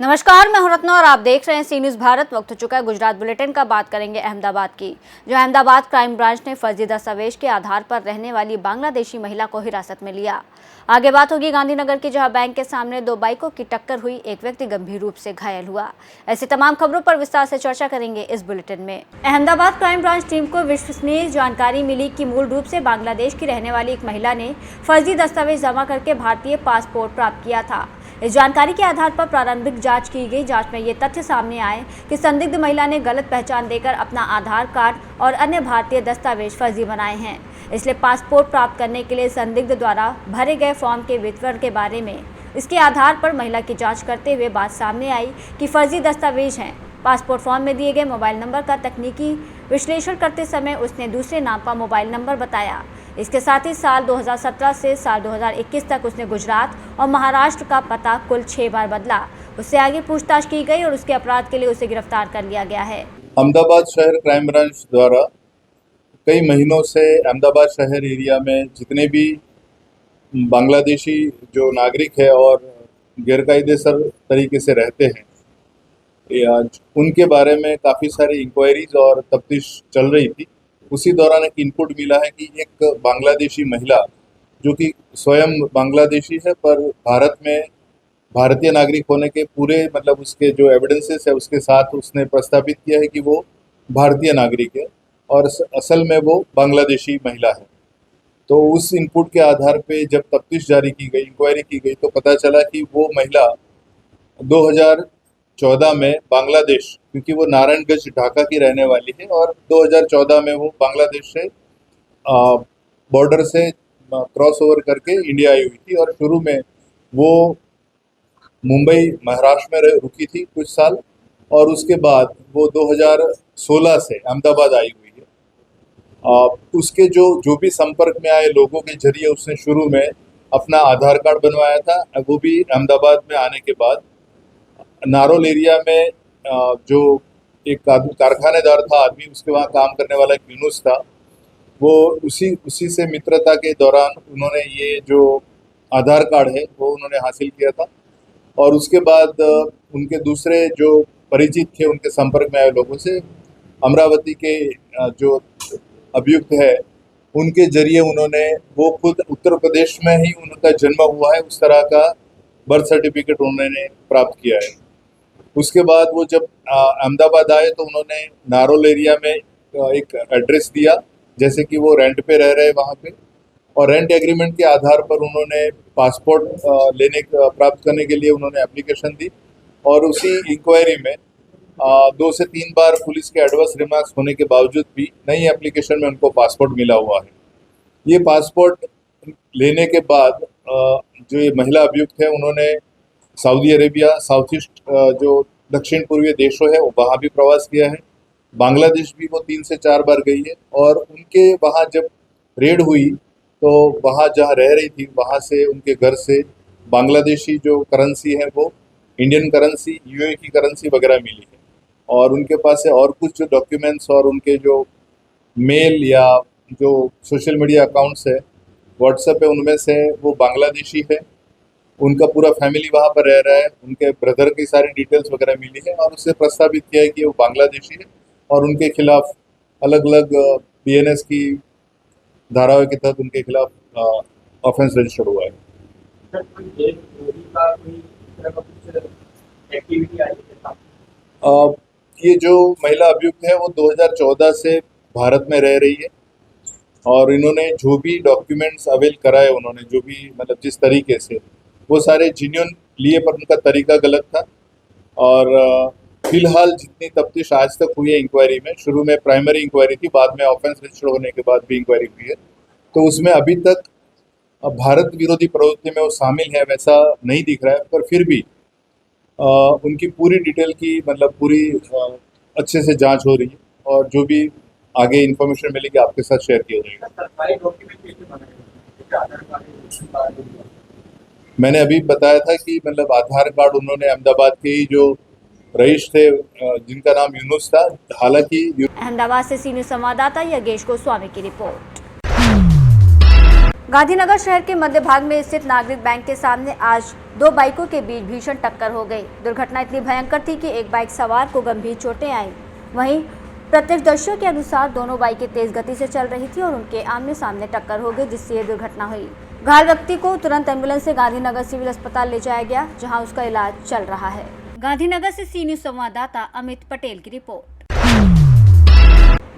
नमस्कार, मैं हूं रत्ना और आप देख रहे हैं सी न्यूज़ भारत। वक्त हो चुका है गुजरात बुलेटिन का। बात करेंगे अहमदाबाद की, जो अहमदाबाद क्राइम ब्रांच ने फर्जी दस्तावेज के आधार पर रहने वाली बांग्लादेशी महिला को हिरासत में लिया। आगे बात होगी गांधीनगर की, जहां बैंक के सामने दो बाइकों की टक्कर हुई, एक व्यक्ति गंभीर रूप से घायल हुआ। ऐसी तमाम खबरों पर विस्तार से चर्चा करेंगे इस बुलेटिन में। अहमदाबाद क्राइम ब्रांच टीम को विश्वसनीय जानकारी मिली कि मूल रूप से बांग्लादेश की रहने वाली एक महिला ने फर्जी दस्तावेज जमा करके भारतीय पासपोर्ट प्राप्त किया था। इस जानकारी के आधार पर प्रारंभिक जांच की गई। जांच में ये तथ्य सामने आए कि संदिग्ध महिला ने गलत पहचान देकर अपना आधार कार्ड और अन्य भारतीय दस्तावेज फर्जी बनाए हैं। इसलिए पासपोर्ट प्राप्त करने के लिए संदिग्ध द्वारा भरे गए फॉर्म के विवरण के बारे में इसके आधार पर महिला की जांच करते हुए बात सामने आई कि फर्जी दस्तावेज हैं। पासपोर्ट फॉर्म में दिए गए मोबाइल नंबर का तकनीकी विश्लेषण करते समय उसने दूसरे नाम का मोबाइल नंबर बताया। इसके साथ ही साल 2017 से साल 2021 तक उसने गुजरात और महाराष्ट्र का पता कुल 6 बार बदला। उससे आगे पूछताछ की गई और उसके अपराध के लिए उसे गिरफ्तार कर लिया गया है। अहमदाबाद शहर क्राइम ब्रांच द्वारा कई महीनों से अहमदाबाद शहर एरिया में जितने भी बांग्लादेशी जो नागरिक है और गैरकायदेसर तरीके से रहते हैं, उनके बारे में काफ़ी सारी इंक्वायरीज और तफ्तीश चल रही थी। उसी दौरान एक इनपुट मिला है कि एक बांग्लादेशी महिला जो कि स्वयं बांग्लादेशी है पर भारत में भारतीय नागरिक होने के पूरे उसके जो एविडेंसेस है उसके साथ उसने प्रस्तावित किया है कि वो भारतीय नागरिक है और असल में वो बांग्लादेशी महिला है। तो उस इनपुट के आधार पे जब तफ्तीश जारी की गई, इंक्वायरी की गई, तो पता चला कि वो महिला 2014 में बांग्लादेश, क्योंकि वो नारायणगंज ढाका की रहने वाली है, और 2014 में वो बांग्लादेश से बॉर्डर से क्रॉस ओवर करके इंडिया आई हुई थी। और शुरू में वो मुंबई महाराष्ट्र में रुकी थी कुछ साल, और उसके बाद वो 2016 से अहमदाबाद आई हुई है। उसके जो भी संपर्क में आए लोगों के जरिए उसने शुरू में अपना आधार कार्ड बनवाया था। वो भी अहमदाबाद में आने के बाद नारोल एरिया में जो एक कारखानेदार था आदमी, उसके वहाँ काम करने वाला एक यूनुस था, वो उसी से मित्रता के दौरान उन्होंने ये जो आधार कार्ड है वो उन्होंने हासिल किया था। और उसके बाद उनके दूसरे जो परिचित थे, उनके संपर्क में आए लोगों से अमरावती के जो अभियुक्त है उनके जरिए उन्होंने, वो खुद उत्तर प्रदेश में ही उनका जन्म हुआ है, उस तरह का बर्थ सर्टिफिकेट उन्होंने प्राप्त किया है। उसके बाद वो जब अहमदाबाद आए तो उन्होंने नारोल एरिया में एक एड्रेस दिया, जैसे कि वो रेंट पे रह रहे वहाँ पे, और रेंट एग्रीमेंट के आधार पर उन्होंने पासपोर्ट प्राप्त करने के लिए उन्होंने एप्लीकेशन दी। और उसी इंक्वायरी में 2 से 3 बार पुलिस के एडवर्स रिमार्क्स होने के बावजूद भी नई एप्लीकेशन में उनको पासपोर्ट मिला हुआ है। ये पासपोर्ट लेने के बाद जो ये महिला अभियुक्त है उन्होंने सऊदी अरेबिया, साउथ ईस्ट जो दक्षिण पूर्वीय देशों है वहाँ भी प्रवास किया है। बांग्लादेश भी वो 3 से 4 बार गई है। और उनके वहाँ जब रेड हुई तो वहाँ जहाँ रह रही थी वहाँ से उनके घर से बांग्लादेशी जो करेंसी है वो इंडियन करेंसी, यूए की करेंसी वगैरह मिली है। और उनके पास से और कुछ जो डॉक्यूमेंट्स और उनके जो मेल या जो सोशल मीडिया अकाउंट्स है व्हाट्सएप पे, उनमें से वो बांग्लादेशी है। उनका पूरा फैमिली वहाँ पर रह रहा है, उनके ब्रदर की सारी डिटेल्स वगैरह मिली है, और उससे प्रस्तावित किया है कि वो बांग्लादेशी है और उनके खिलाफ अलग अलग बीएनएस की धाराओं के तहत उनके खिलाफ ऑफेंस रजिस्टर्ड हुआ है। ये जो महिला अभियुक्त है वो 2014 से भारत में रह रही है, और इन्होंने जो भी डॉक्यूमेंट्स अवेल कराए, उन्होंने जो भी जिस तरीके से, वो सारे जेन्युइन लिए, पर उनका तरीका गलत था। और फिलहाल जितनी तफ्तीश आज तक हुई है इंक्वायरी में, शुरू में प्राइमरी इंक्वायरी थी, बाद में ऑफेंस रजिस्टर्ड होने के बाद भी इंक्वायरी हुई है, तो उसमें अभी तक भारत विरोधी प्रवृत्ति में वो शामिल है वैसा नहीं दिख रहा है। पर फिर भी उनकी पूरी डिटेल की पूरी अच्छे से जांच हो रही है, और जो भी आगे इन्फॉर्मेशन मिलेगी आपके साथ शेयर किया जाएगा। मैंने अभी बताया था कि आधार कार्ड उन्होंने अहमदाबाद के ही जो रईस थे जिनका नाम यूनुस था, हालांकि अहमदाबाद से सी न्यूज़ संवाददाता योगेश गोस्वामी की रिपोर्ट। गांधीनगर शहर के मध्य भाग में स्थित नागरिक बैंक के सामने आज दो बाइकों के बीच भीषण टक्कर हो गई। दुर्घटना इतनी भयंकर थी कि एक बाइक सवार को गंभीर चोटें आईं। वहीं प्रत्यक्षदर्शियों के अनुसार दोनों बाइकें तेज गति से चल रही थी और उनके आमने सामने टक्कर हो गई, जिससे ये दुर्घटना हुई। घायल व्यक्ति को तुरंत एम्बुलेंस से गांधीनगर सिविल अस्पताल ले जाया गया, जहाँ उसका इलाज चल रहा है। गांधीनगर से सी न्यूज संवाददाता अमित पटेल की रिपोर्ट।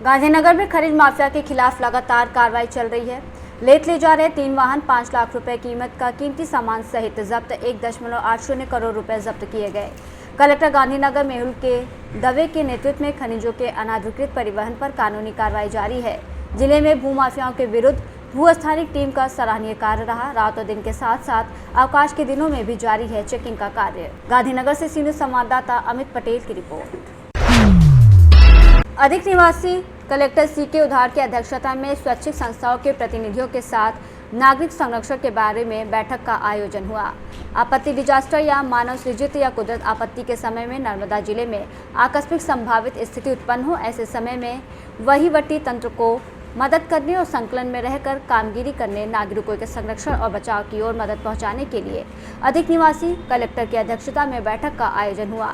गांधीनगर में खनिज माफिया के खिलाफ लगातार कार्रवाई चल रही है। लेट ले जा रहे 3 वाहन 5 लाख रुपए कीमत का कीमती सामान सहित जब्त 1.80 करोड़ रुपए जब्त किए गए। कलेक्टर गांधीनगर मेहुल के दवे के नेतृत्व में खनिजों के अनाधिकृत परिवहन पर कानूनी कार्रवाई जारी है। जिले में भू माफियाओं के विरुद्ध भू-स्थानिक टीम का सराहनीय कार्य रहा। रात और दिन के साथ साथ अवकाश के दिनों में भी जारी है चेकिंग का कार्य। गांधीनगर से सी न्यूज संवाददाता अमित पटेल की रिपोर्ट। अधिक निवासी कलेक्टर सी.के. उधार की अध्यक्षता में स्वैच्छिक संस्थाओं के प्रतिनिधियों के साथ नागरिक संरक्षण के बारे में बैठक का आयोजन हुआ। आपत्ति डिजास्टर या मानव सृजित या कुदरत आपत्ति के समय में नर्मदा जिले में आकस्मिक संभावित स्थिति उत्पन्न हो, ऐसे समय में वहीवटी तंत्र को मदद करने और संकलन में रहकर कामगिरी करने, नागरिकों के संरक्षण और बचाव की ओर मदद पहुंचाने के लिए अधिक निवासी कलेक्टर की अध्यक्षता में बैठक का आयोजन हुआ।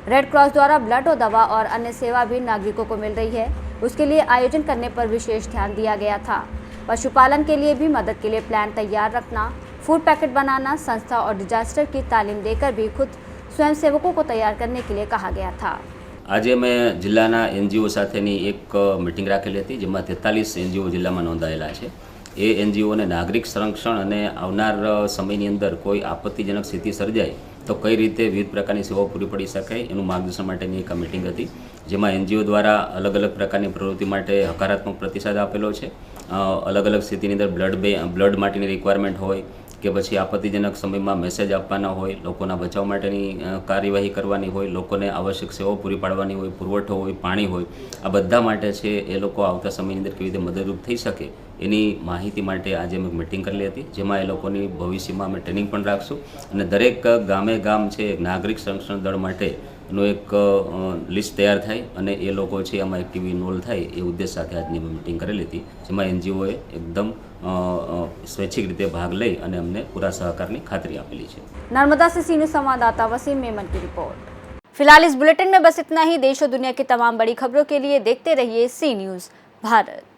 रेड क्रॉस द्वारा ब्लड और दवा और अन्य सेवा भी नागरिकों को मिल रही है, उसके लिए आयोजन करने पर विशेष ध्यान दिया गया था। पशुपालन के लिए भी मदद के लिए प्लान तैयार रखना, फूड पैकेट बनाना, संस्था और डिजास्टर की तालीम देकर भी खुद स्वयंसेवकों को तैयार करने के लिए कहा गया था। આજે મેં જિલ્લાના એનજીઓ સાથેની એક મીટિંગ રાખેલી હતી, જેમાં 43 એનજીઓ જિલ્લામાં નોંધાયેલા છે। એ એનજીઓને નાગરિક સંરક્ષણ અને આવનાર સમયની અંદર કોઈ આપત્તિજનક સ્થિતિ સર્જાય તો કઈ રીતે વિવિધ પ્રકારની સેવાઓ પૂરી પડી શકાય એનું માર્ગદર્શન માટેની એક મીટિંગ હતી, જેમાં એનજીઓ દ્વારા અલગ અલગ પ્રકારની પ્રવૃત્તિ માટે હકારાત્મક પ્રતિસાદ આપેલો છે। અલગ અલગ સ્થિતિની અંદર બ્લડ માટેની રિક્વાયરમેન્ટ હોય કે પછી આપત્તિજનક સમયમાં મેસેજ આપવાના હોય, લોકોના બચાવ માટેની કાર્યવાહી કરવાની હોય, લોકોને આવશ્યક સેવાઓ પૂરી પાડવાની હોય, પુરવઠો હોય, પાણી હોય, આ બધા માટે છે એ લોકો આવતા સમયની અંદર કેવી રીતે મદદરૂપ થઈ શકે એની માહિતી માટે આજે અમે મીટિંગ કરેલી હતી, જેમાં એ લોકોની ભવિષ્યમાં અમે ટ્રેનિંગ પણ રાખશું અને દરેક ગામે ગામ છે નાગરિક સંરક્ષણ દળ માટેનો એક લિસ્ટ તૈયાર થાય અને એ લોકો છે આમાં એક્ટિવ ઇન્વોલ્વ થાય એ ઉદ્દેશ સાથે આજની અમે મીટિંગ કરેલી હતી, જેમાં એનજીઓએ એકદમ स्वैच्छिक रीते भाग लई અને અમને પૂરા સહકારની ખાતરી આપેલી છે। नर्मदा से सी न्यूज संवाददाता वसीम मेमन की रिपोर्ट। फिलहाल इस बुलेटिन में बस इतना ही। देश और दुनिया की तमाम बड़ी खबरों के लिए देखते रहिए सी न्यूज भारत।